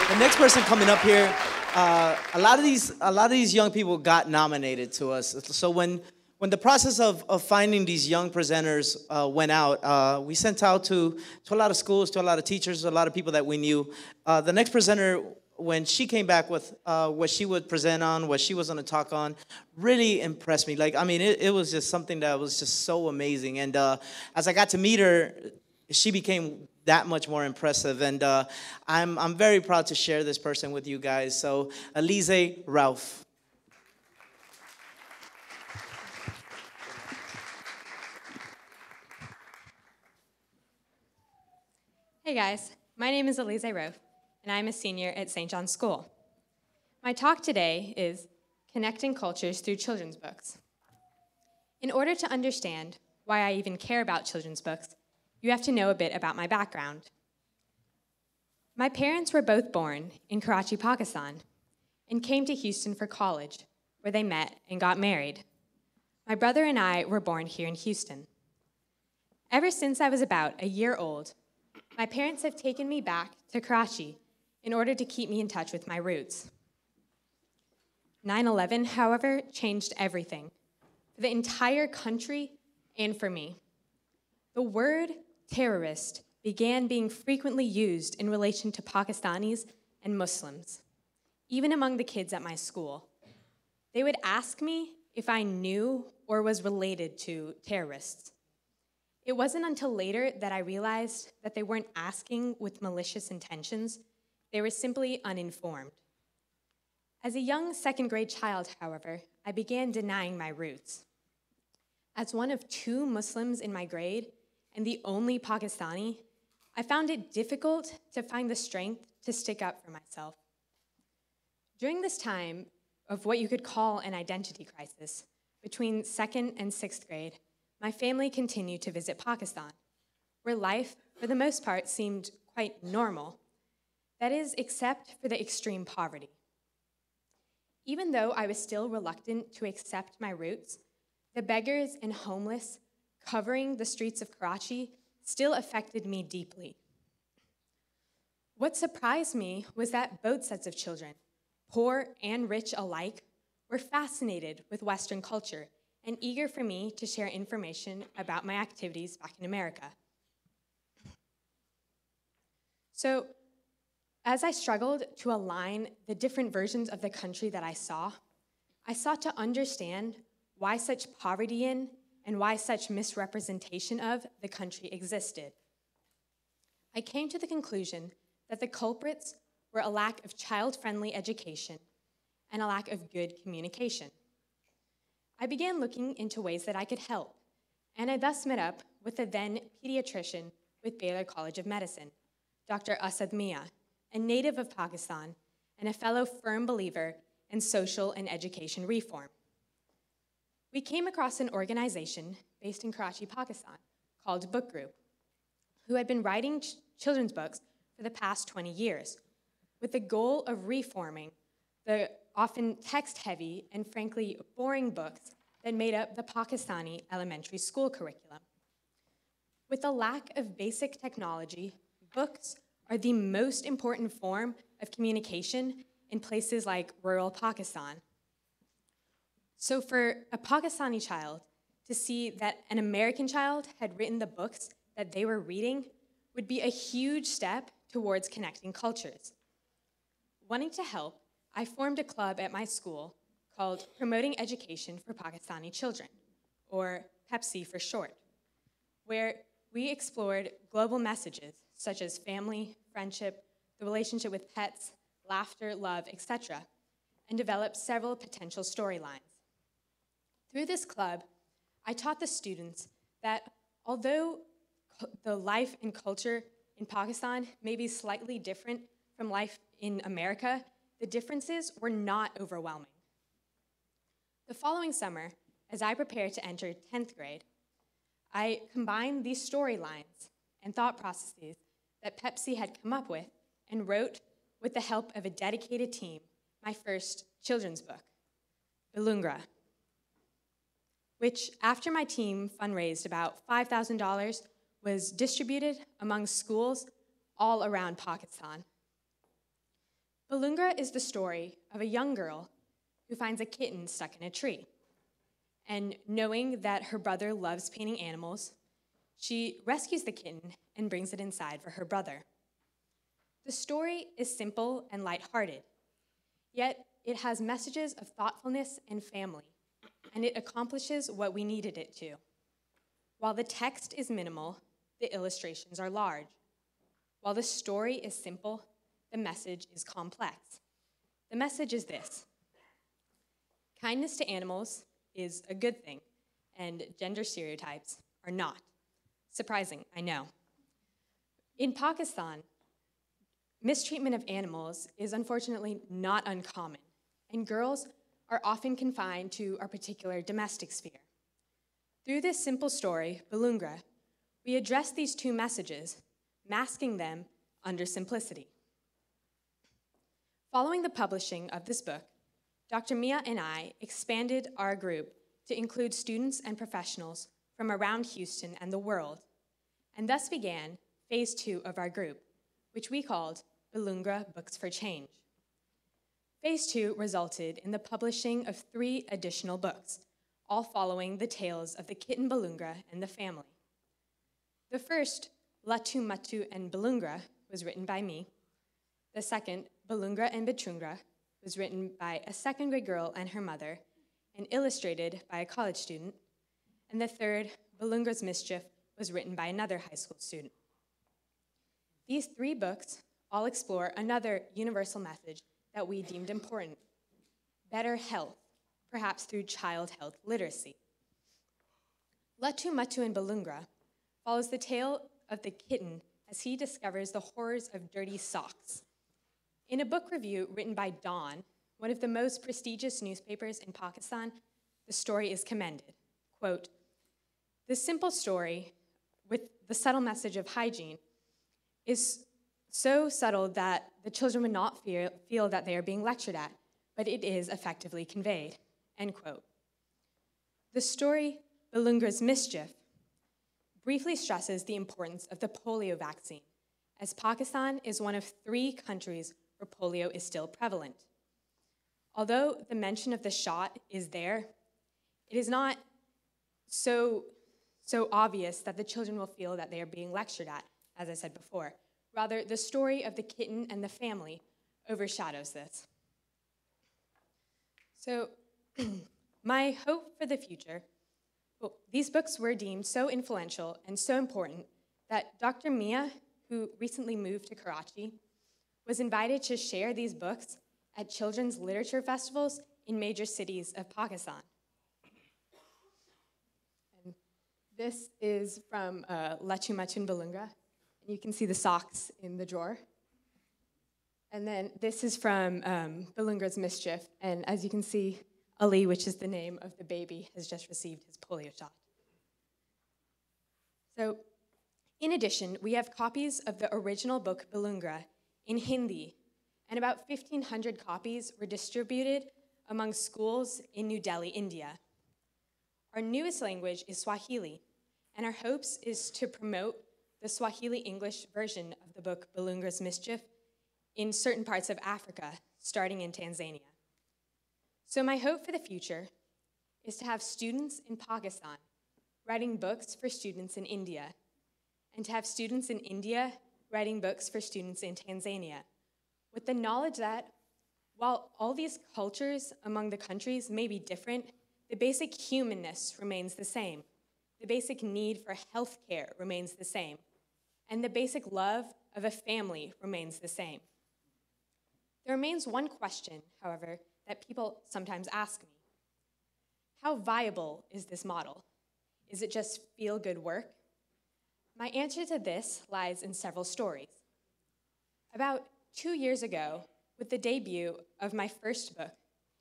The next person coming up here, a lot of these young people got nominated to us. So when the process of finding these young presenters went out, we sent out to a lot of schools, to a lot of teachers, a lot of people that we knew. The next presenter, when she came back with what she would present on, what she was going to talk on, really impressed me. Like, I mean, it was just something that was just so amazing. And as I got to meet her, she became that much more impressive. And I'm very proud to share this person with you guys. So, Alezeh Rauf. Hey guys, my name is Alezeh Rauf, and I'm a senior at St. John's School. My talk today is Connecting Cultures Through Children's Books. In order to understand why I even care about children's books, you have to know a bit about my background. My parents were both born in Karachi, Pakistan, and came to Houston for college, where they met and got married. My brother and I were born here in Houston. Ever since I was about a year old, my parents have taken me back to Karachi in order to keep me in touch with my roots. 9/11, however, changed everything for the entire country and for me. The word terrorist began being frequently used in relation to Pakistanis and Muslims, even among the kids at my school. They would ask me if I knew or was related to terrorists. It wasn't until later that I realized that they weren't asking with malicious intentions. They were simply uninformed. As a young second-grade child, however, I began denying my roots. As one of 2 Muslims in my grade and the only Pakistani, I found it difficult to find the strength to stick up for myself. During this time of what you could call an identity crisis, between 2nd and 6th grade, my family continued to visit Pakistan, where life, for the most part, seemed quite normal. That is, except for the extreme poverty. Even though I was still reluctant to accept my roots, the beggars and homeless covering the streets of Karachi still affected me deeply. What surprised me was that both sets of children, poor and rich alike, were fascinated with Western culture and eager for me to share information about my activities back in America. So, as I struggled to align the different versions of the country that I sought to understand why such poverty in and why such misrepresentation of the country existed. I came to the conclusion that the culprits were a lack of child-friendly education and a lack of good communication. I began looking into ways that I could help, and I thus met up with the then pediatrician with Baylor College of Medicine, Dr. Asad Mia, a native of Pakistan and a fellow firm believer in social and education reform. We came across an organization based in Karachi, Pakistan, called Book Group, who had been writing children's books for the past 20 years, with the goal of reforming the often text-heavy and frankly boring books that made up the Pakistani elementary school curriculum. With a lack of basic technology, books are the most important form of communication in places like rural Pakistan. So for a Pakistani child to see that an American child had written the books that they were reading would be a huge step towards connecting cultures. Wanting to help, I formed a club at my school called Promoting Education for Pakistani Children, or PEPSI for short, where we explored global messages such as family, friendship, the relationship with pets, laughter, love, etc., and developed several potential storylines. Through this club, I taught the students that although the life and culture in Pakistan may be slightly different from life in America, the differences were not overwhelming. The following summer, as I prepared to enter 10th grade, I combined these storylines and thought processes that PEPSI had come up with and wrote, with the help of a dedicated team, my first children's book, Bilingual, which, after my team fundraised about $5,000, was distributed among schools all around Pakistan. Balungra is the story of a young girl who finds a kitten stuck in a tree. And knowing that her brother loves painting animals, she rescues the kitten and brings it inside for her brother. The story is simple and lighthearted, yet it has messages of thoughtfulness and family, and it accomplishes what we needed it to. While the text is minimal, the illustrations are large. While the story is simple, the message is complex. The message is this: kindness to animals is a good thing, and gender stereotypes are not. Surprising, I know. In Pakistan, mistreatment of animals is unfortunately not uncommon, and girls are often confined to our particular domestic sphere. Through this simple story, Balungra, we address these two messages, masking them under simplicity. Following the publishing of this book, Dr. Mia and I expanded our group to include students and professionals from around Houston and the world, and thus began phase 2 of our group, which we called Balungra Books for Change. Phase 2 resulted in the publishing of 3 additional books, all following the tales of the kitten Balungra and the family. The first, Latu Matu and Balungra, was written by me. The second, Balungra and Bichungra, was written by a second-grade girl and her mother, and illustrated by a college student. And the third, Balungra's Mischief, was written by another high school student. These 3 books all explore another universal message that we deemed important: better health, perhaps through child health literacy. Latu Matu and Balungra follows the tale of the kitten as he discovers the horrors of dirty socks. In a book review written by Dawn, one of the most prestigious newspapers in Pakistan, the story is commended. Quote, "This simple story, with the subtle message of hygiene, is so subtle that the children would not feel that they are being lectured at, but it is effectively conveyed." End quote. The story, Balungra's Mischief, briefly stresses the importance of the polio vaccine, as Pakistan is one of 3 countries where polio is still prevalent. Although the mention of the shot is there, it is not so obvious that the children will feel that they are being lectured at, as I said before. Rather, the story of the kitten and the family overshadows this. So, my hope for the future, well, these books were deemed so influential and so important that Dr. Mia, who recently moved to Karachi, was invited to share these books at children's literature festivals in major cities of Pakistan. And this is from Latu Matu and Balungra. You can see the socks in the drawer. And then this is from Balungra's Mischief. And as you can see, Ali, which is the name of the baby, has just received his polio shot. So, in addition, we have copies of the original book Balungra in Hindi, and about 1,500 copies were distributed among schools in New Delhi, India. Our newest language is Swahili, and our hopes is to promote the Swahili English version of the book Balungra's Mischief in certain parts of Africa, starting in Tanzania. So my hope for the future is to have students in Pakistan writing books for students in India, and to have students in India writing books for students in Tanzania, with the knowledge that while all these cultures among the countries may be different, the basic humanness remains the same. The basic need for health care remains the same. And the basic love of a family remains the same. There remains one question, however, that people sometimes ask me. How viable is this model? Is it just feel-good work? My answer to this lies in several stories. About 2 years ago, with the debut of my first book,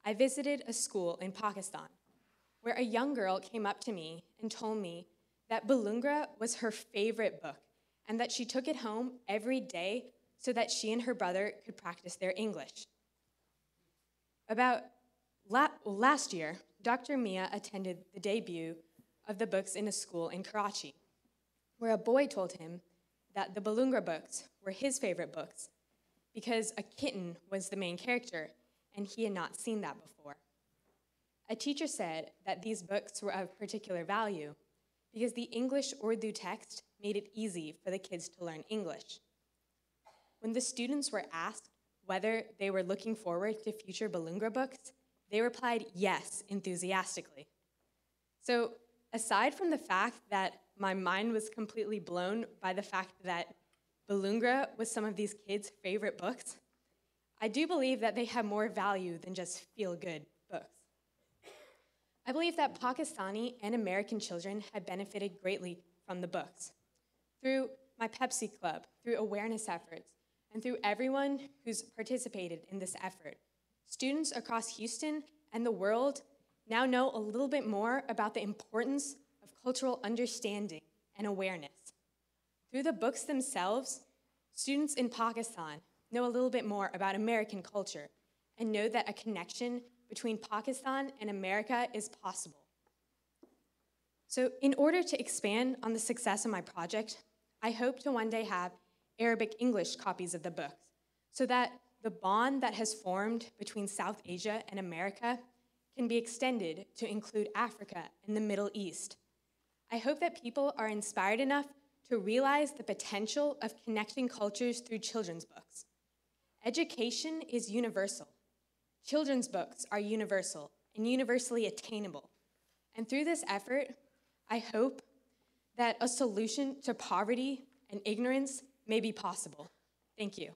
I visited a school in Pakistan where a young girl came up to me and told me that Balungra was her favorite book and that she took it home every day so that she and her brother could practice their English. About last year, Dr. Mia attended the debut of the books in a school in Karachi, where a boy told him that the Balungra books were his favorite books because a kitten was the main character, and he had not seen that before. A teacher said that these books were of particular value because the English Urdu text made it easy for the kids to learn English. When the students were asked whether they were looking forward to future bilingual books, they replied yes enthusiastically. So aside from the fact that my mind was completely blown by the fact that bilingual was some of these kids' favorite books, I do believe that they have more value than just feel-good books. I believe that Pakistani and American children have benefited greatly from the books. Through my Pepsi Club, through awareness efforts, and through everyone who's participated in this effort, students across Houston and the world now know a little bit more about the importance of cultural understanding and awareness. Through the books themselves, students in Pakistan know a little bit more about American culture and know that a connection between Pakistan and America is possible. So in order to expand on the success of my project, I hope to one day have Arabic English copies of the books so that the bond that has formed between South Asia and America can be extended to include Africa and the Middle East. I hope that people are inspired enough to realize the potential of connecting cultures through children's books. Education is universal. Children's books are universal and universally attainable. And through this effort, I hope that a solution to poverty and ignorance may be possible. Thank you.